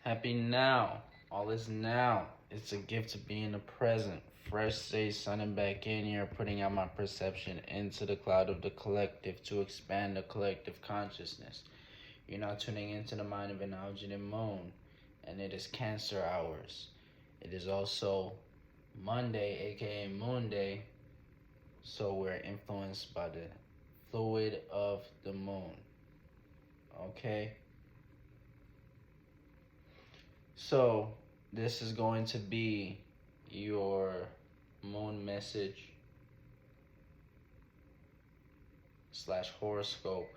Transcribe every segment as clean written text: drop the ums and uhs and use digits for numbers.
Happy now. All is now. It's a gift to be in the present. Fresh day, sunning back in here, putting out my perception into the cloud of the collective to expand the collective consciousness. You're now tuning into the mind of an algid moon, and it is Cancer hours. It is also Monday, aka Moon Day, so we're influenced by the fluid of the moon. Okay? So, this is going to be your moon message / horoscope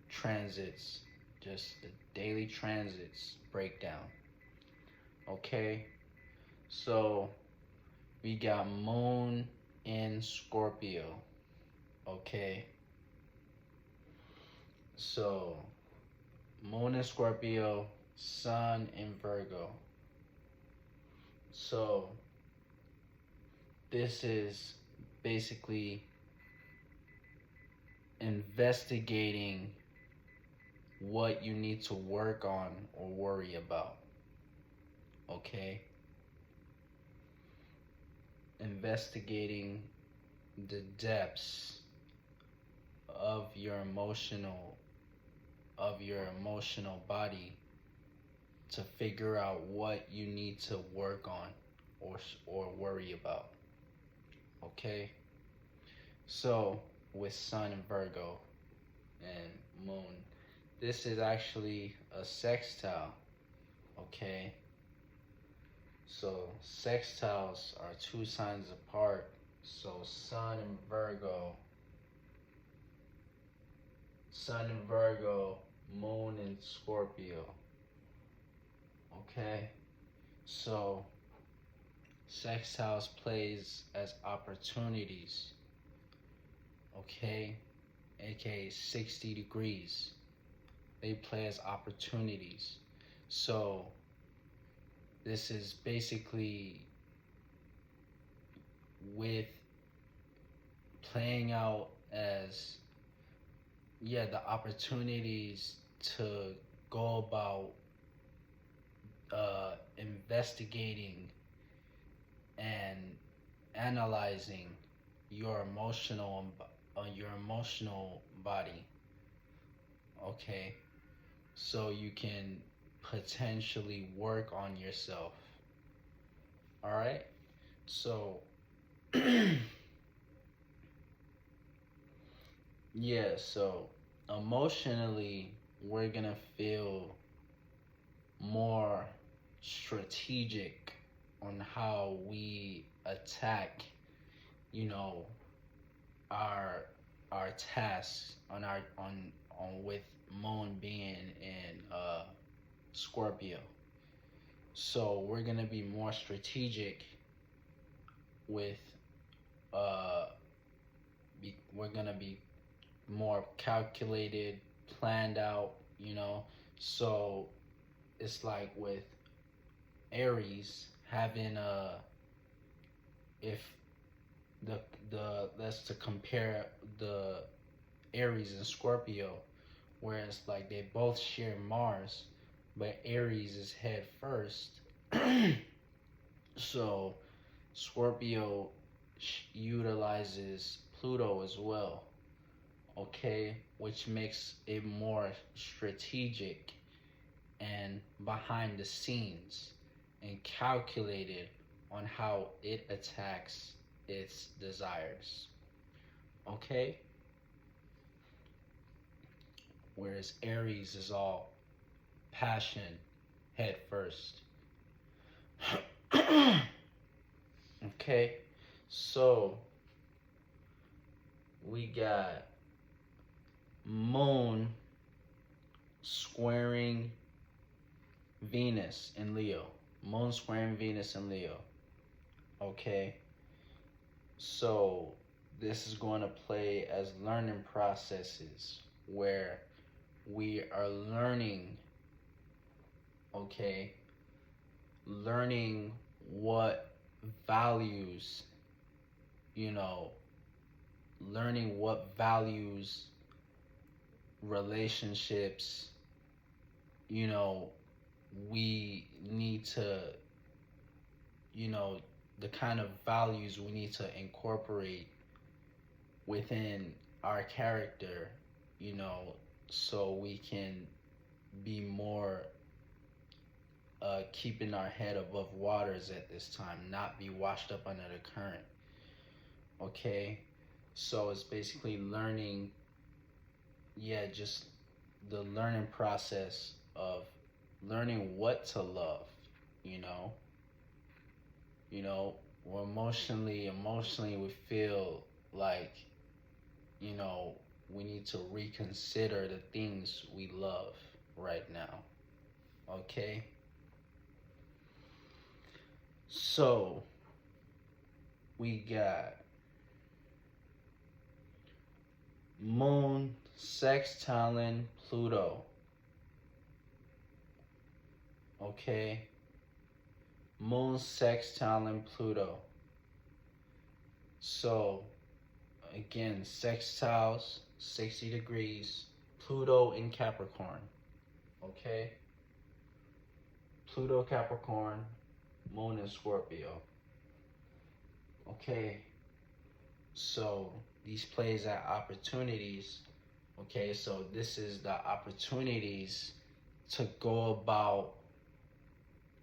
transits, just the daily transits breakdown. Okay, so we got moon in Scorpio. Okay, so moon in Scorpio, sun in Virgo. So this is basically investigating what you need to work on or worry about. Okay? Investigating the depths of your emotional body to figure out what you need to work on or worry about. Okay? So, with sun in Virgo and moon, this is actually a sextile. Okay? So, sextiles are 2 signs apart. So, sun in Virgo, moon in Scorpio. Okay? So, sextiles plays as opportunities. Okay? AKA 60 degrees. They play as opportunities. So, this is basically with playing out as the opportunities to go about investigating and analyzing your emotional body. Okay, so you can potentially work on yourself. All right, so so emotionally we're gonna feel more strategic on how we attack, our tasks on with moon being in Scorpio. So we're gonna be more strategic with we're gonna be more calculated, planned out, So it's like with Aries having if the let's to compare the Aries and Scorpio, where it's like they both share Mars, but Aries is head first. So Scorpio utilizes Pluto as well. Okay, which makes it more strategic and behind the scenes and calculated on how it attacks its desires. Okay? Whereas Aries is all passion, head first. Okay? So, we got moon squaring Venus in Leo. Moon squaring Venus in Leo. Okay? So, this is going to play as learning processes where we are learning, learning what values, learning what values relationships you know, we need to, you know, the kind of values we need to incorporate within our character, you know, so we can be more keeping our head above waters at this time, not be washed up under the current. Okay, so it's basically learning, yeah, just the learning process of learning what to love, you know. You know, we're emotionally we feel like, you know, we need to reconsider the things we love right now. Okay? So, we got Moon sextiling Pluto. Okay? Moon sextiling Pluto. So, again, sextiles, 60 degrees, Pluto in Capricorn. Okay? Pluto Capricorn, Moon in Scorpio. Okay? So, these plays at opportunities. Okay? So, this is the opportunities to go about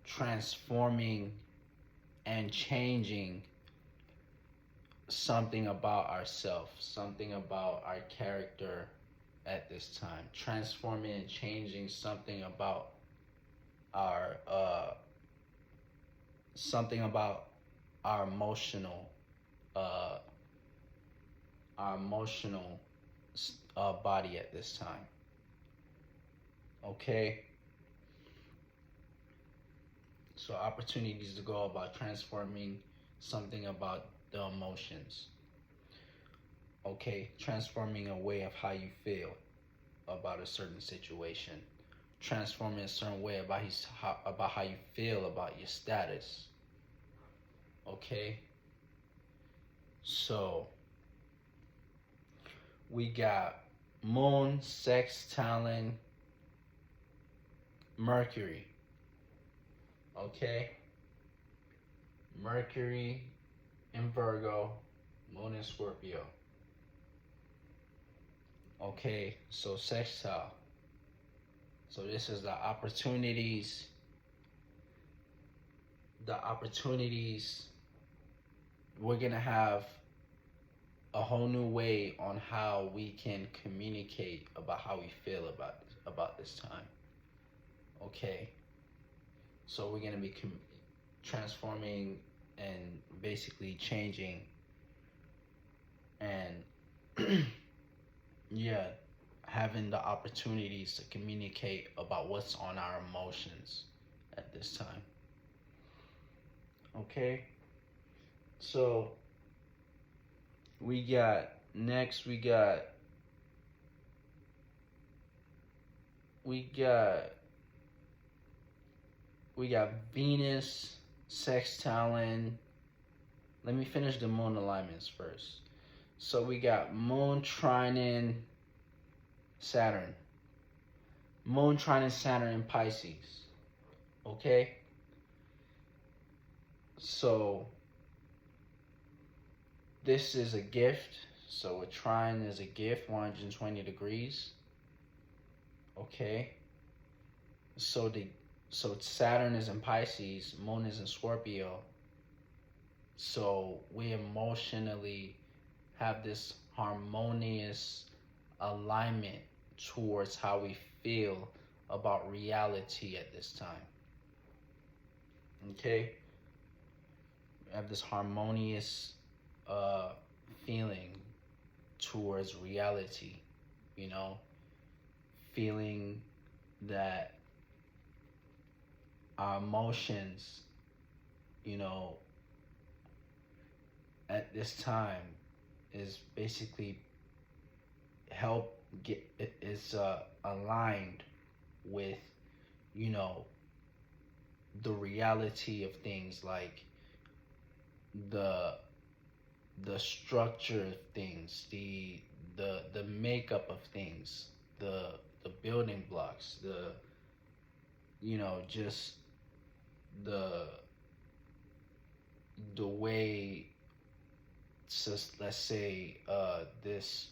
transforming and changing something about ourselves, something about our character at this time. Transforming and changing something about our something about our emotional uh body at this time. Okay? So opportunities to go about transforming something about the emotions. Okay? Transforming a way of how you feel about a certain situation. Transforming a certain way about how you feel about your status. Okay? So, we got Moon sextiling Mercury. Okay? Mercury in Virgo, Moon in Scorpio. Okay, so sextile. So this is the opportunities. We're gonna have a whole new way on how we can communicate about how we feel about this time. Okay, so we're gonna be transforming and basically changing and yeah, having the opportunities to communicate about what's on our emotions at this time. Okay, so we got next we got Venus sextiling. Let me finish the moon alignments first. So we got Moon trining Saturn. Moon trining Saturn in Pisces. Okay? So this is a gift. So a trine is a gift, 120 degrees. Okay? So Saturn is in Pisces, Moon is in Scorpio. So we emotionally have this harmonious alignment towards how we feel about reality at this time. Okay? We have this harmonious feeling towards reality, you know? Feeling that our emotions, you know, at this time is basically aligned with, you know, the reality of things, like the structure of things, the makeup of things, the building blocks, just the way, let's say, this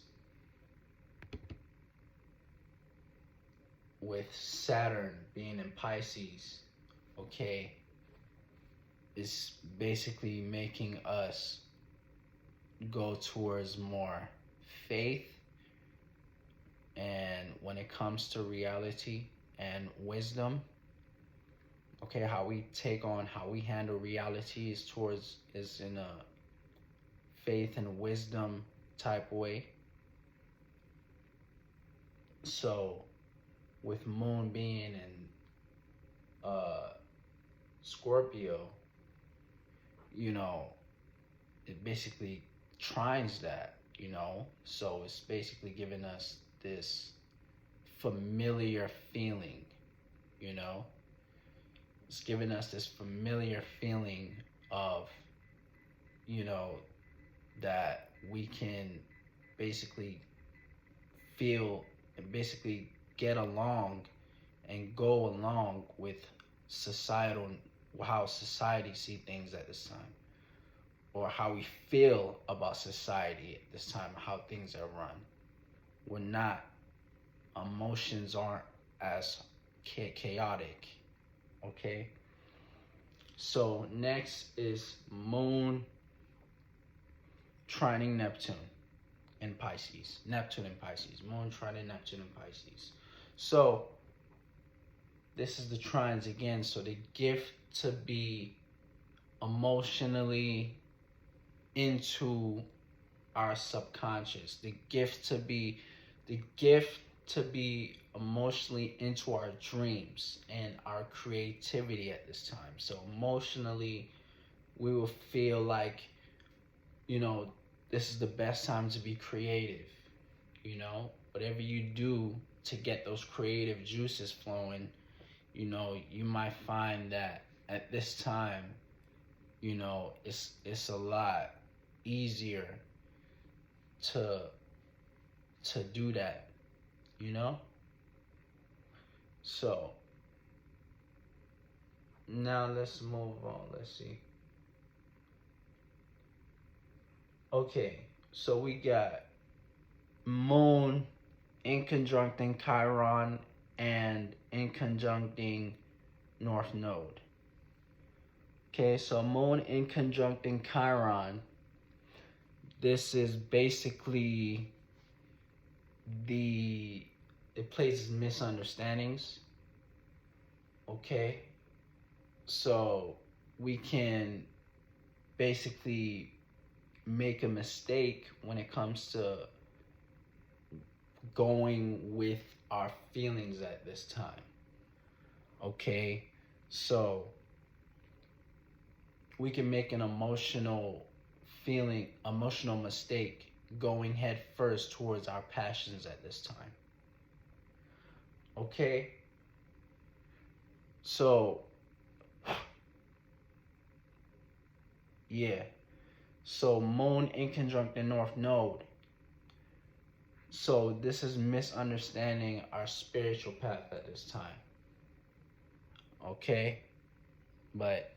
with Saturn being in Pisces, okay, is basically making us go towards more faith, and when it comes to reality and wisdom, okay, how we handle reality is in a faith and wisdom type way. So with moon being in Scorpio, it basically trines that, so it's basically giving us this familiar feeling, you know it's giving us this familiar feeling of, that we can basically feel and basically get along and go along with societal, how society see things at this time, or how we feel about society at this time, how things are run. We're not, emotions aren't as chaotic, okay? So next is moon trining Neptune in Pisces. Neptune in Pisces. Moon trining Neptune in Pisces. So this is the trines again. So the gift to be emotionally into our subconscious, the gift to be emotionally into our dreams and our creativity at this time. So emotionally, we will feel like, this is the best time to be creative. Whatever you do to get those creative juices flowing, you might find that at this time, it's a lot easier to do that, So now let's move on. Let's see. Okay, so we got moon in conjuncting Chiron and in conjuncting North Node. Okay, so moon in conjuncting Chiron, this is basically it places misunderstandings. Okay, so we can basically make a mistake when it comes to going with our feelings at this time. Okay, so we can make an emotional mistake going head first towards our passions at this time. Okay, so yeah, so moon in conjunct the North Node. So this is misunderstanding our spiritual path at this time. Okay, but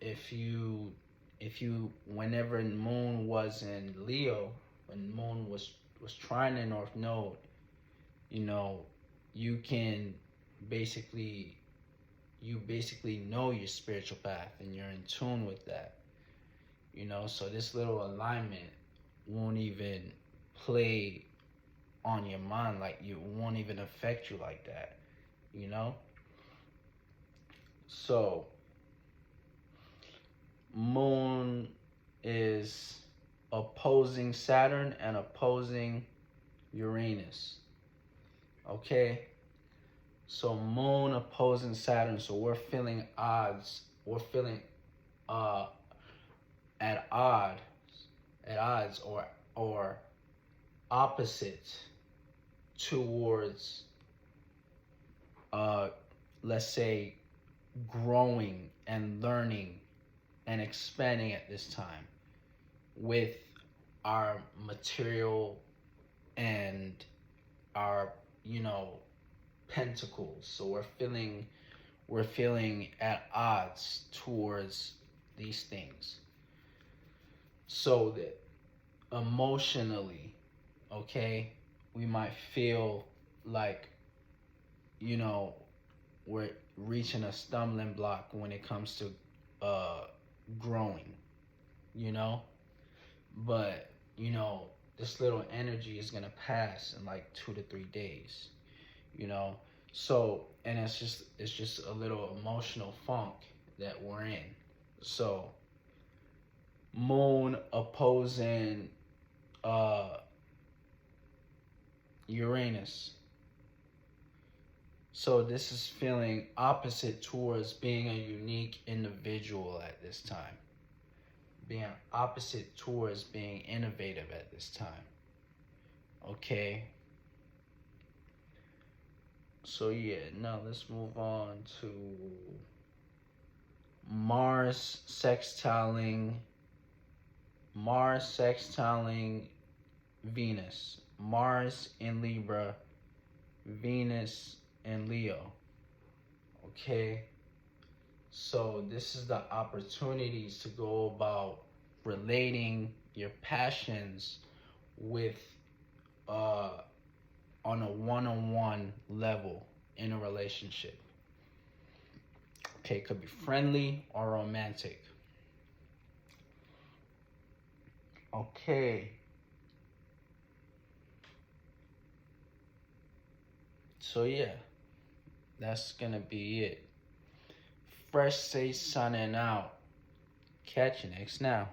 if you whenever moon was in Leo, when moon was trying the North Node, you can basically know your spiritual path and you're in tune with that. So this little alignment won't even play on your mind, like it won't even affect you like that. So moon is opposing Saturn and opposing Uranus. Okay, so moon opposing Saturn, so we're feeling odds. We're feeling at odds or opposite towards let's say growing and learning and expanding at this time with our material and our Pentacles. So we're feeling at odds towards these things. So that emotionally, okay, we might feel like, you know, we're reaching a stumbling block when it comes to growing, you know. But you know, this little energy is gonna pass in like 2 to 3 days, you know. So, and it's just a little emotional funk that we're in. So moon opposing uh Uranus. So this is feeling opposite towards being a unique individual at this time. Being opposite towards being innovative at this time. Okay. So yeah, now let's move on to Mars sextiling Venus. Mars in Libra, Venus in Leo. Okay? So this is the opportunities to go about relating your passions with on a one-on-one level in a relationship. Okay, it could be friendly or romantic. Okay. So yeah, that's gonna be it. Fresh Say signing out. Catch you next now.